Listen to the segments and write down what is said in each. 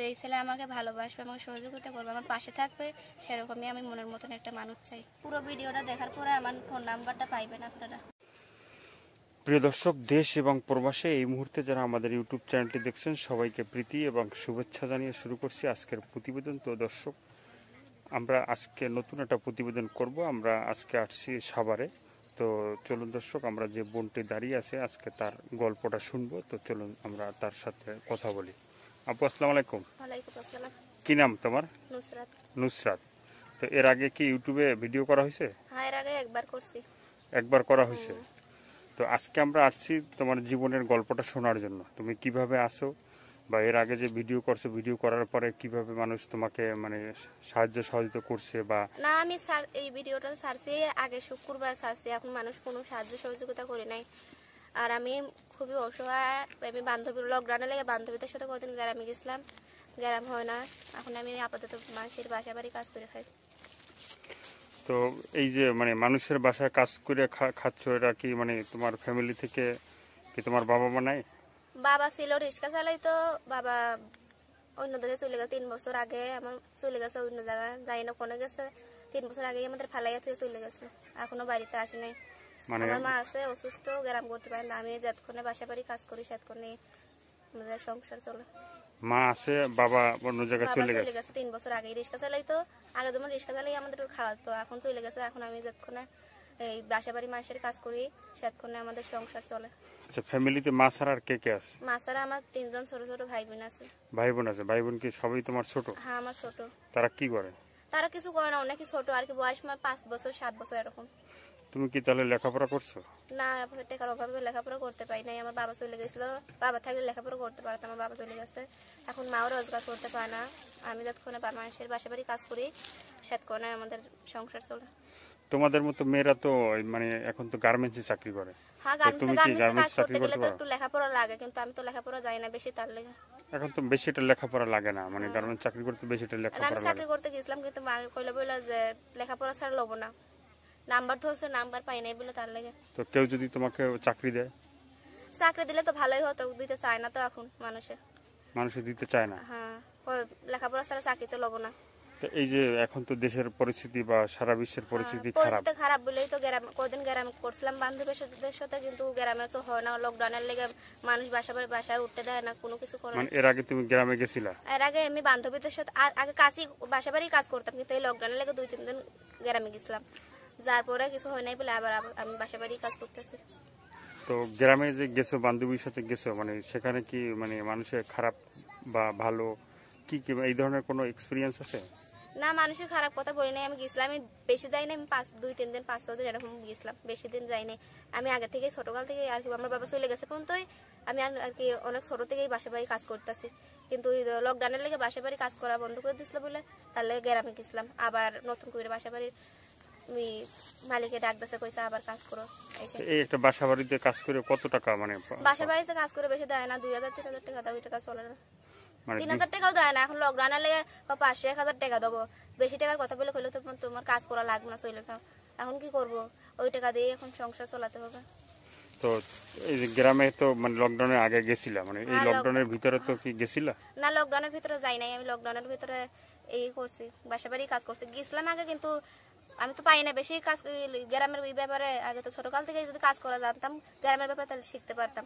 যে এই ছেলে আমাকে ভালোবাসবে, আমাকে সহযোগিতা করবে, আমার পাশে থাকবে, সেরকমই আমি মনের মতন একটা মানুষ চাই। পুরো ভিডিওটা দেখার পরে আমার ফোন নাম্বারটা পাইবেন আপনারা। প্রিয় দর্শক, দেশ এবং প্রবাসে এই মুহূর্তে যারা আমাদের ইউটিউব চ্যানেলটি দেখছেন সবাইকে প্রীতি এবং শুভেচ্ছা জানিয়ে শুরু করছি আজকের প্রতিবেদন। তো দর্শক, আমরা আজকে নতুন একটা প্রতিবেদন করব। আমরা আজকে আসছি সাভারে। তো চলুন দর্শক, আমরা যে বোনটি দাঁড়িয়ে আছে আজকে তার গল্পটা শুনবো। তো চলুন আমরা তার সাথে কথা বলি। আপু, আসসালামু আলাইকুম। ওয়ালাইকুম আসসালাম। কি নাম তোমার? নুসরাত। নুসরাত। তো এর আগে কি ইউটিউবে ভিডিও করা হয়েছে? হ্যাঁ, এর আগে একবার করছি। একবার করা হয়েছে। তো আজকে আমরা আসছি তোমার জীবনের গল্পটা শোনার জন্য। তুমি কিভাবে আসো, বা এর আগে যে ভিডিও করছো, ভিডিও করার পরে কিভাবে মানুষ তোমাকে মানে সাহায্য সহযোগিতা করছে বা না, আমি এই ভিডিওটা ছাড়ছি আগে শুক্রবার ছাড়ছি, এখন মানুষ কোনো সাহায্য সহযোগিতা করে নাই। আর আমি খুবই অসহায়। আমি লকডাউনে লেগে বান্ধবীদের সাথে কদিন গ্রামে গেছিলাম, গ্রাম হয় না। এখন আমি আপাতত মানুষের বাসা বাড়ি কাজ করে খাই। তো এই যে মানে মানুষের বাসায় কাজ করে খাচ্ছ, এটা কি মানে তোমার ফ্যামিলি থেকে কি তোমার বাবা মা নাই? বাবা ছিল, রিক্সা চালাইতো। বাবা অন্য দেশে চলে গেছে 3 বছর আগে। আমার চলে গেছে অন্য জায়গায়, জানি না কোনে গেছে। 3 বছর আগে আমাদের ফালাইয়া থেকে চলে গেছে, এখনো বাড়িতে আসে নাই। মানে আমার মা আছে অসুস্থ, গ্রাম করতে পারে না। আমি যতক্ষণে বাসা বাড়ি কাজ করি সেতক্ষণে আমাদের সংসার চলে। মা আছে, বাবা অন্য জায়গায় চলে গেছে। 3 বছর আগে রিক্সা চালাইতো। আগে যেমন রিক্সা চালাই আমাদের খাওয়াতো, এখন চলে গেছে। এখন আমি যতক্ষণে এই বাসা বাড়ি মাসের কাজ করি সেতক্ষণে আমাদের সংসার চলে। আচ্ছা, ফ্যামিলিতে মা ছাড়া আর কে কে আছে? মা ছাড়া আমার 3 জন ছোট ছোট ভাই বোন আছে। ভাই বোন আছে? ভাই বোন কি সবাই তোমার ছোট? হ্যাঁ, আমার ছোট। তারা কি করে? তারা কিছু করে না, অনেকই ছোট আর কি, বয়স 5 বছর 7 বছর এরকম। তুমি কি তাহলে লেখাপড়া করছো? না, টাকার অভাবে লেখাপড়া করতে পারি নাই। আমার বাবা চলে গেছিল, বাবা থাকলে লেখাপড়া করতে পারতাম। আমার বাবা চলে গেছে, এখন মাও রোজগার করতে পারে না। আমি যতক্ষণে মানুষের বাসা বাড়ি কাজ করি সেতক্ষণে আমাদের সংসার চলে। তোমাদের মতো মেয়েরা তো মানে এখন তো গার্মেন্টসে চাকরি করে। হ্যাঁ, তুমি কি গার্মেন্টসে কাজ গার্মেন্টস চাকরি করতে গেলে করতে তো পারো? একটু লেখাপড়া লাগে, কিন্তু আমি তো লেখাপড়া জানি না বেশি, তার লেগে। এখন তো বেশি একটা লেখাপড়া লাগে না, মানে গার্মেন্টস চাকরি করতে বেশি একটা আমি লেখাপড়া লাগে। চাকরি করতে গেছিলাম, কিন্তু মা কইলো বলে যে লেখাপড়া ছাড়া লব না। নাম্বার ধরছে, নাম্বার পাই নাই বলে তার লেগে। তো কেউ যদি তোমাকে চাকরি দেয়? চাকরি দিলে তো ভালোই হতো, দিতে চায় না তো এখন মানুষে দিতে চায় না। হ্যাঁ, লেখাপড়া ছাড়া চাকরি তো লব না। তো এই যে এখন তো দেশের পরিস্থিতি বা সারা বিশ্বের পরিস্থিতি খারাপ। খারাপ বলেই তো কদিন গ্রাম করছিলাম বান্ধবীদের সাথে, কিন্তু গ্রামে তো হয় না। লকডাউনের লেগে মানুষ বাসায় উঠতে দেয় না, কোনো কিছু করে না। মানে এর আগে তুমি গ্রামে গেছিলা? এর আগে আমি বান্ধবীদের সাথে আগে বাসা বাড়ি কাজ করতাম, কিন্তু এই লকডাউনের লেগে 2-3 দিন গ্রামে গেছিলাম। যার পরে কিছু হয় নাই বলে আবার আমি বাসা বাড়ি কাজ করতেছি। তো গ্রামে যে গেছো, বান্ধবীর সাথে গেছো, মানে সেখানে কি মানে মানুষের খারাপ বা ভালো কি কি এই ধরনের কোনো এক্সপিরিয়েন্স আছে? না, মানুষের খারাপ কথা বলি নাই। আমি গেছিলাম, আমি বেশি যাই না। আমি 2-3 দিন 5-6 দিন এরকম গেছিলাম, বেশি দিন যাই নাই। আমি আগে থেকে ছোটকাল থেকে আর কি, আমার বাবা চলে গেছে পর্যন্তই আমি আর কি অনেক ছোট থেকেই বাসা বাড়ি কাজ করতেছি। কিন্তু লকডাউনের লেগে বাসা বাড়ি কাজ করা বন্ধ করে দিছিল বলে তার লেগে গ্রামে গেছিলাম। আবার নতুন করে বাসা বাড়ির মালিকে ডাক দিয়েছে, কইছে আবার কাজ করো। এই একটা বাসা বাড়িতে কাজ করে কত টাকা মানে? বাসা বাড়িতে কাজ করে বেশি দেয় না, 2000-3000 টাকা দাও, ওই টাকা চলে না। মানে 3000 টাকাও দেয় না এখন লকডাউনের লেগে। 500-1000 টাকা দেবো। বেশি টাকার কথা বলে কইলে তো তোমার কাজ করা লাগবে না, চলে যাও। এখন কি করব, ওই টাকা দিয়ে এখন সংসার চালাতে হবে। তো এই যে গ্রামে তো মানে লকডাউনের আগে গেছিলা, মানে এই লকডাউনের ভিতরে তো কি গেছিলা? না, লকডাউনের ভিতরে যাই নাই। আমি লকডাউনের ভিতরে এই করছি, বাসা বাড়ি কাজ করছি। গেছিলাম আগে, কিন্তু আমি তো পাই না বেশি কাজ গ্রামের ব্যাপারে। আগে তো ছোটকাল থেকে যদি কাজ করা জানতাম গ্রামের ব্যাপারে, তাহলে শিখতে পারতাম।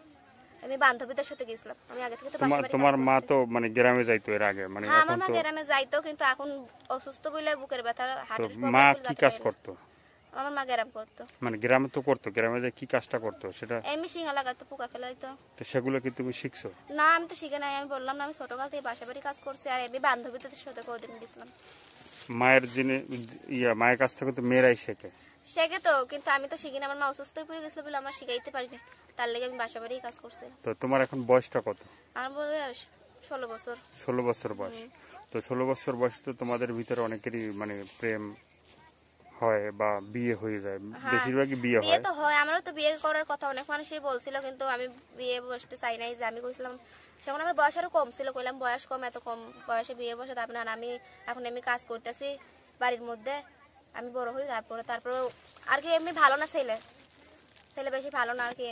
আমি বান্ধবীদের সাথে গেছিলাম, আমি আগে থেকে তো বাসা বাড়ি। তোমার মা তো মানে গ্রামে যাইতো এর আগে, মানে হ্যাঁ, এখন আমার মা তো গ্রামে যাইতো, কিন্তু এখন অসুস্থ বলে বুকের ব্যথা, হার্টের প্রবলেম। মা কি কাজ করতো? আমার মা গ্রাম করতো। মানে গ্রামে তো করতো, গ্রামে যে কি কাজটা করতো সেটা? এমনি শিঙা লাগাতো, পোকা ফেলাইতো। তো সেগুলো কি তুমি শিখছো? না, আমি তো শিখে নাই। আমি বললাম না, আমি ছোটকাল থেকে বাসা বাড়ি কাজ করছি। আর আমি বান্ধবীদের সাথে কদিন গেছিলাম। মায়ের মায়ের কাছ থেকে তো মেয়েরাই শেখে। শেখে তো, কিন্তু আমি তো শিখি না। আমার মা অসুস্থ হয়ে পড়ে গেছিল বলে আমার শিখাইতে পারি না, তার লেগে আমি বাসা বাড়ি কাজ করছি। তো তোমার এখন বয়সটা কত? আমার বয়স 16 বছর। 16 বছর বয়স। তো 16 বছর বয়স তো তোমাদের ভিতরে অনেকেরই মানে প্রেম হয় বা বিয়ে হয়ে যায়, বেশিরভাগই বিয়ে হয়। বিয়ে তো হয়, আমারও তো বিয়ে করার কথা অনেক মানুষই বলছিল, কিন্তু আমি বিয়ে বসতে চাই নাই। যে আমি কইছিলাম, যখন আমার বয়স আরো কম ছিল, কইলাম বয়স কম, এত কম বয়সে বিয়ে বসে তারপর না। আমি এখন কাজ করতেছি বাড়ির মধ্যে, আমি বড় হই, তারপর আর কি এমনি ভালো না, ছেলে বেশি ভালো না আর কি,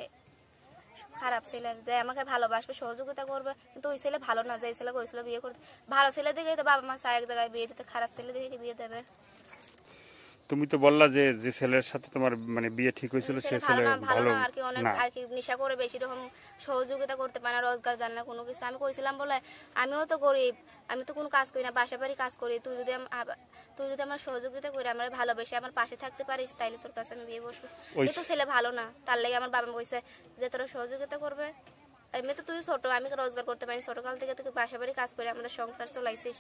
খারাপ ছেলে, যে আমাকে ভালোবাসবে, সহযোগিতা করবে, কিন্তু ওই ছেলে ভালো না, যে ছেলে কইছিল বিয়ে করতে। ভালো ছেলে দেখেই তো বাবা মা চায় এক জায়গায় বিয়ে দিতে, খারাপ ছেলে দেখে কি বিয়ে দেবে? তুমি তো বললা যে যে ছেলের সাথে তোমার মানে বিয়ে ঠিক হয়েছিল সে ছেলে ভালো ছেলে না, ভালো ভালো না আর কি, অনেক না। আর কি নেশা করে, বেশি রকম সহযোগিতা করতে পারে না, রোজগার জানে না কোনো কিছু। আমি কইছিলাম বলে, আমিও তো গরিব, আমি তো কোনো কাজ করি না, বাসা বাড়ি কাজ করি, তুই যদি আমার সহযোগিতা করে আমার ভালোবেসে আমার পাশে থাকতে পারিস, তাইলে তোর কাছে আমি বিয়ে বসবো। ওই কিন্তু ছেলে ভালো না, তার লেগে আমার বাবা কইছে যে তোরা সহযোগিতা করবে। এমনি তো তুই ছোট, আমি রোজগার করতে পারি, ছোটকাল থেকে তুই বাসা বাড়ি কাজ করে আমাদের সংসার চলাইছিস,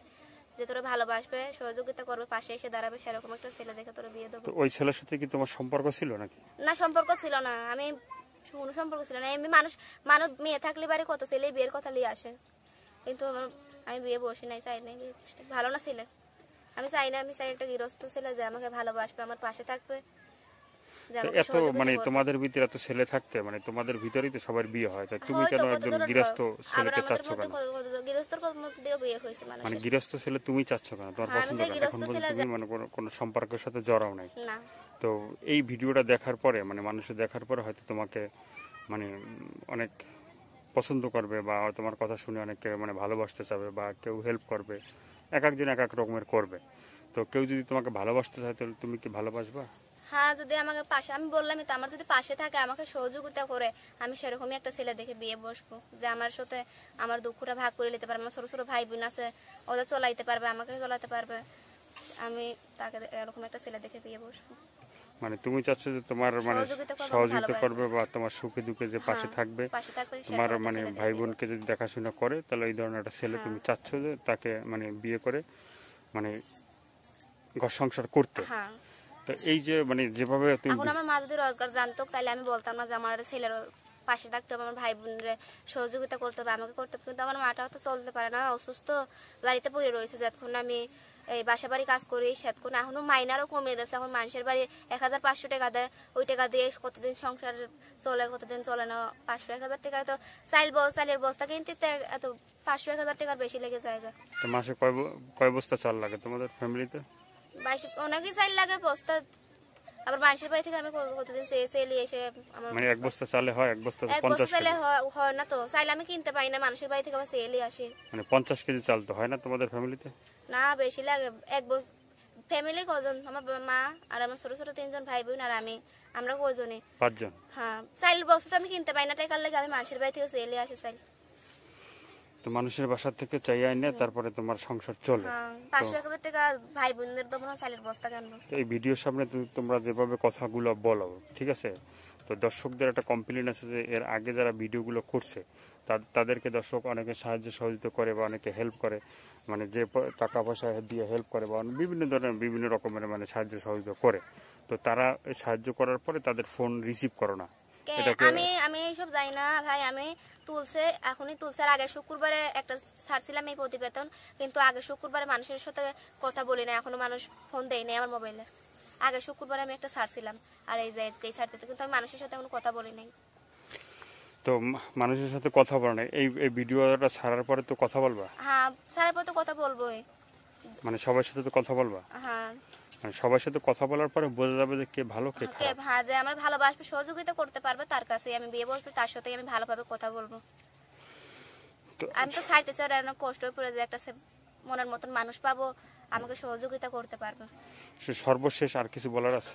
যে তোরা ভালোবাসবে, সহযোগিতা করবে, পাশে এসে দাঁড়াবে, সেরকম একটা ছেলে দেখে তোরা বিয়ে দেবো। তো ওই ছেলের সাথে কি তোমার সম্পর্ক ছিল নাকি? না, সম্পর্ক ছিল না, আমি কোনো সম্পর্ক ছিল না। এমনি মানুষ মেয়ে থাকলে বাড়ি কত ছেলে বিয়ের কথা নিয়ে আসে, কিন্তু আমি বিয়ে বসি নাই, চাই নাই বিয়ে বসতে। ভালো না ছেলে, আমি চাই না, আমি চাই একটা গৃহস্থ ছেলে যে আমাকে ভালোবাসবে, আমার পাশে থাকবে, যে তো আমাকে এত সহযোগিতা মানে করবে। তোমাদের ভিতরে এত ছেলে থাকতে মানে তোমাদের ভিতরেই তো সবার বিয়ে হয়, তাই তুমি হয়তো কেন কত একজন জনের গৃহস্থ আবার ছেলেকে আমাদের চাচ্ছ মধ্যে কেন? গৃহস্থর মধ্যেও বিয়ে হয়েছে মানে মানুষের। গৃহস্থ ছেলে তুমি চাচ্ছ কেন, তোমার হ্যাঁ, আমি পছন্দ চাই কেন? গৃহস্থ এখন বলছো ছেলে তুমি মানে কোনো সম্পর্কের সাথে জড়াও নাই। না। তো এই ভিডিওটা দেখার পরে মানে মানুষের দেখার পরে হয়তো তোমাকে মানে অনেক পছন্দ করবে বা তোমার কথা শুনে অনেকে মানে ভালোবাসতে চাবে বা কেউ হেল্প করবে, এক একজন এক এক রকমের করবে। তো কেউ যদি তোমাকে ভালোবাসতে চায় তাহলে তুমি কি ভালোবাসবা? হ্যাঁ, যদি আমাকে পাশে, আমি বললামই তো, আমার যদি পাশে থাকে, আমাকে সহযোগিতা করে, আমি সেরকমই একটা ছেলে দেখে বিয়ে বসবো, যে আমার সাথে আমার দুঃখটা ভাগ করে নিতে পারবে। আমার ছোট ছোট ভাই বোন আছে, ওদের চলাইতে পারবে, আমাকে চলাতে পারবে, আমি তাকে এরকম একটা ছেলে দেখে বিয়ে বসবো। মানে তুমি চাচ্ছ যে তোমার মানে সহযোগিতা করবে, সহযোগিতা ভালোবাসবে। করবে বা তোমার সুখে দুঃখে যে পাশে হ্যাঁ, থাকবে, পাশে থাকবে, তোমার সেরকম একটা মানে ছেলে দেখে ভাই বিয়ে বোনকে যদি দেখাশোনা করে, তাহলে এই ধরনের একটা ছেলে হ্যাঁ। তুমি চাচ্ছ যে তাকে মানে বিয়ে করে মানে ঘর সংসার করতে। হ্যাঁ। তো এই যে মানে যেভাবে তুমি এখন আমার মা যদি রোজগার জানতো, তাহলে আমি বলতাম না যে আমার ছেলের পাশে থাকতে হবে, আমার ভাই বোনের সহযোগিতা করতে হবে, আমাকে করতে হবে। কিন্তু আমার মাটাও তো চলতে পারে না, অসুস্থ, বাড়িতে পড়ে রয়েছে। যতক্ষণ আমি এই বাসা বাড়ি কাজ করি, সেতক্ষণ এখনো মাইনারও কমিয়ে দিচ্ছে। এখন মানুষের বাড়ি 1500 টাকা দেয়, ওই টাকা দিয়ে কতদিন সংসার চলে, কতদিন চলে না। 500-1000 টাকা তো চালের বস্তা কিনতে এত 500-1000 টাকার বেশি লেগে যায়। তো মাসে কয় বস্তা চাল লাগে তোমাদের ফ্যামিলিতে? অনেকই চাল লাগে বস্তা। আবার মানুষের বাড়ি থেকে আমি কতদিন চেয়ে এসে আমার মানে এক বস্তা চালে হয় এক বস্তা এক 50 বছর চাইলে কেজি, হয় না তো, চাইলে আমি কিনতে পাই না, মানুষের বাড়ি থেকে আবার সেলে আসি। মানে 50 কেজি চাল তো হয় না তোমাদের ফ্যামিলিতে? না, বেশি লাগে। এক বছর ফ্যামিলি কজন, আমার মা আর আমার ছোট ছোট 3 জন ভাই বোন আর আমি, আমরা কজনে 5 জন। হ্যাঁ, চাইল বছর আমি কিনতে পাই না, টাকার লাগে আমি মানুষের বাড়ি থেকে সেলে আসি চাইল। তো মানুষের বাসা থেকে চাইয়া এনে তারপরে তোমার সংসার চলে। হ্যাঁ, 500-1000 টাকা ভাই বোনদের তো মনে চাইলের বস্তা কেনবো। তো এই ভিডিওর সামনে তোমরা যেভাবে কথাগুলো বলো, ঠিক আছে, তো দর্শকদের একটা কমপ্লেন আছে যে এর আগে যারা ভিডিওগুলো করছে তাদেরকে দর্শক অনেকে সাহায্য সহযোগিতা করে বা অনেকে হেল্প করে, মানে যে টাকা পয়সা দিয়ে হেল্প করে বা বিভিন্ন ধরনের বিভিন্ন রকমের মানে সাহায্য সহযোগিতা করে। তো তারা সাহায্য করার পরে তাদের ফোন রিসিভ করো না, এটাকে আমি এইসব যাই না ভাই, আমি এখনই তুলছে। আর আগে শুক্রবারে একটা ছাড়ছিলাম এই প্রতিবেদন, কিন্তু আগে শুক্রবারে মানুষের সাথে কথা বলি না, এখনো মানুষ ফোন দেয় নাই আমার মোবাইলে। আগে শুক্রবারে আমি একটা ছাড়ছিলাম, আর এই ছাড়তে, কিন্তু আমি মানুষের সাথে এখনো কথা বলি নাই। তো মানুষের সাথে কথা বলে না, এই ভিডিওটা ছাড়ার পরে তো কথা বলবা? হ্যাঁ, ছাড়ার পর তো কথা বলবোই। মানে সবার সাথে তো কথা বলবা? হ্যাঁ, মানে সবার সাথে কথা বলার পরে বোঝা যাবে যে কে ভালো কে খারাপ। হ্যাঁ, যে আমার ভালোবাসবে, সহযোগিতা করতে পারবে, তার কাছে আমি বিয়ে বসবো, তার সাথে আমি ভালোভাবে কথা বলবো। তো আমি তো ছাড়তে চাই, অনেক কষ্ট হয়ে পড়ে যে একটা মনের মতন মানুষ পাবো, আমাকে সহযোগিতা করতে পারবে। সে সর্বশেষ আর কিছু বলার আছে?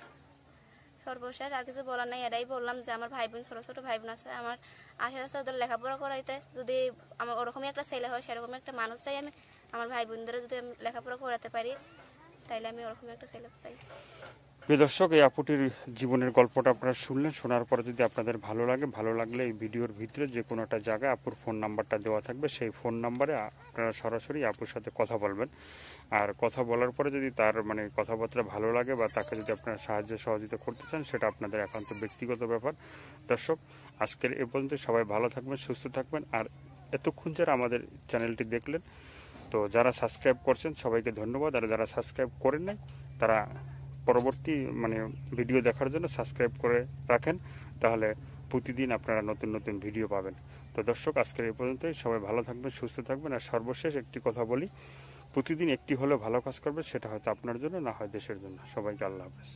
সর্বশেষ আর কিছু বলার নাই, এটাই বললাম যে আমার ভাই বোন, ছোট ছোট ভাই বোন আছে, আমার আশা আছে ওদের লেখাপড়া করাইতে। যদি আমার ওরকমই একটা ছেলে হয়, সেরকম একটা মানুষ চাই আমি। আমার ভাই বোনদের যদি আমি লেখাপড়া করাতে পারি, তাইলে আমি ওরকম একটা ছেলে চাই। প্রিয় দর্শক, এই আপুটির জীবনের গল্পটা আপনারা শুনলেন। শোনার পরে যদি আপনাদের ভালো লাগলে এই ভিডিওর ভিতরে যে কোনো একটা জায়গায় আপুর ফোন নাম্বারটা দেওয়া থাকবে, সেই ফোন নাম্বারে আপনারা সরাসরি আপুর সাথে কথা বলবেন। আর কথা বলার পরে যদি তার মানে কথাবার্তা ভালো লাগে বা তাকে যদি আপনারা সাহায্য সহযোগিতা করতে চান, সেটা আপনাদের একান্ত ব্যক্তিগত ব্যাপার। দর্শক, আজকের এ পর্যন্ত। সবাই ভালো থাকবেন, সুস্থ থাকবেন। আর এতক্ষণ যারা আমাদের চ্যানেলটি দেখলেন, তো যারা সাবস্ক্রাইব করছেন সবাইকে ধন্যবাদ। আর যারা সাবস্ক্রাইব করেন নাই, তারা পরবর্তী মানে ভিডিও দেখার জন্য সাবস্ক্রাইব করে রাখেন, তাহলে প্রতিদিন আপনারা নতুন নতুন ভিডিও পাবেন। তো দর্শক, আজকের এই পর্যন্তই। সবাই ভালো থাকবেন, সুস্থ থাকবেন। আর সর্বশেষ একটি কথা বলি, প্রতিদিন একটি হলেও ভালো কাজ করবেন, সেটা হয়তো আপনার জন্য, না হয় দেশের জন্য। সবাইকে আল্লাহ হাফেজ।